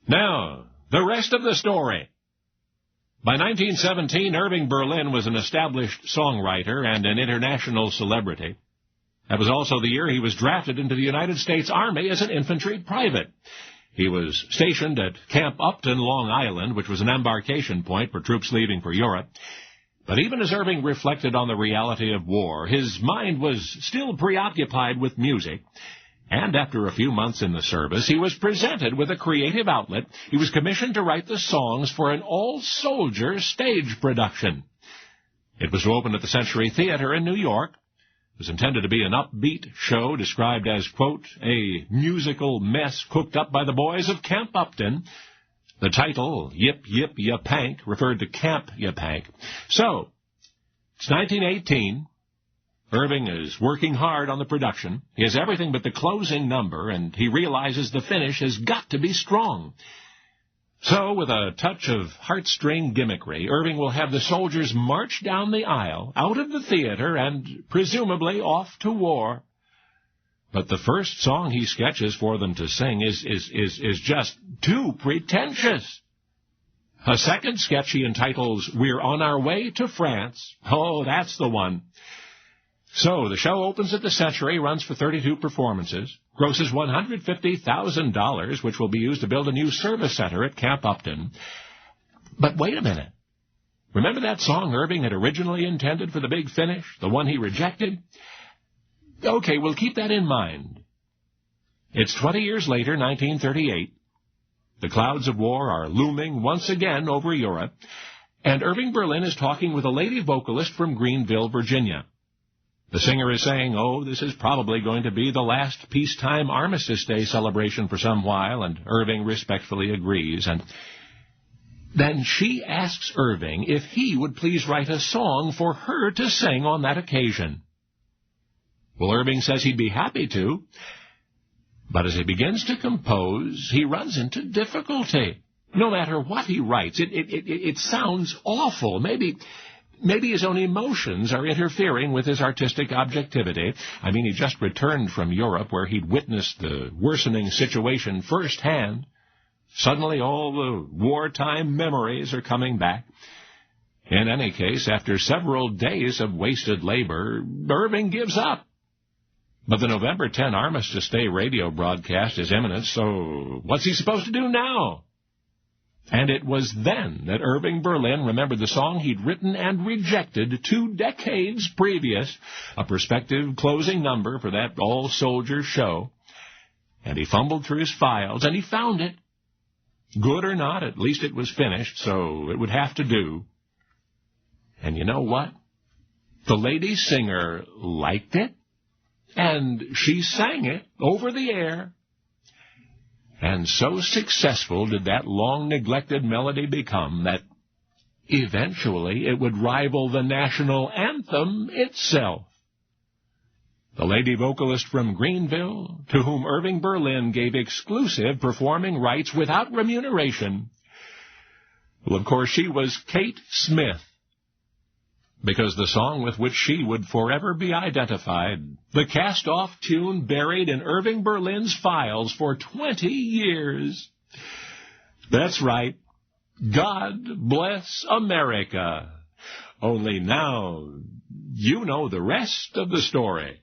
Now, the rest of the story. By 1917, Irving Berlin was an established songwriter and an international celebrity. That was also the year he was drafted into the United States Army as an infantry private. He was stationed at Camp Upton, Long Island, which was an embarkation point for troops leaving for Europe. But even as Irving reflected on the reality of war, his mind was still preoccupied with music. And after a few months in the service, he was presented with a creative outlet. He was commissioned to write the songs for an all-soldier stage production. It was to open at the Century Theater in New York. It was intended to be an upbeat show described as, quote, a musical mess cooked up by the boys of Camp Upton. The title, Yip Yip Yapank, referred to Camp Yapank. So, it's 1918. Irving is working hard on the production. He has everything but the closing number, and he realizes the finish has got to be strong. So, with a touch of heartstring gimmickry, Irving will have the soldiers march down the aisle, out of the theater, and presumably off to war. But the first song he sketches for them to sing is just too pretentious. A second sketch he entitles, We're on Our Way to France. Oh, that's the one. So, the show opens at the Century, runs for 32 performances, grosses $150,000, which will be used to build a new service center at Camp Upton. But wait a minute. Remember that song Irving had originally intended for the big finish, the one he rejected? Okay, we'll keep that in mind. It's 20 years later, 1938. The clouds of war are looming once again over Europe, and Irving Berlin is talking with a lady vocalist from Greenville, Virginia. The singer is saying, oh, this is probably going to be the last peacetime Armistice Day celebration for some while, and Irving respectfully agrees. And then she asks Irving if he would please write a song for her to sing on that occasion. Well, Irving says he'd be happy to, but as he begins to compose, he runs into difficulty. No matter what he writes, it sounds awful. Maybe his own emotions are interfering with his artistic objectivity. I mean, he just returned from Europe where he'd witnessed the worsening situation firsthand. Suddenly all the wartime memories are coming back. In any case, after several days of wasted labor, Irving gives up. But the November 10 Armistice Day radio broadcast is imminent, so what's he supposed to do now? And it was then that Irving Berlin remembered the song he'd written and rejected 2 decades previous, a prospective closing number for that all-soldier show. And he fumbled through his files, and he found it. Good or not, at least it was finished, so it would have to do. And you know what? The lady singer liked it, and she sang it over the air. And so successful did that long-neglected melody become that eventually it would rival the national anthem itself. The lady vocalist from Greenville, to whom Irving Berlin gave exclusive performing rights without remuneration. Well, of course, she was Kate Smith, because the song with which she would forever be identified, the cast-off tune buried in Irving Berlin's files for 20 years. That's right. God Bless America. Only now you know the rest of the story.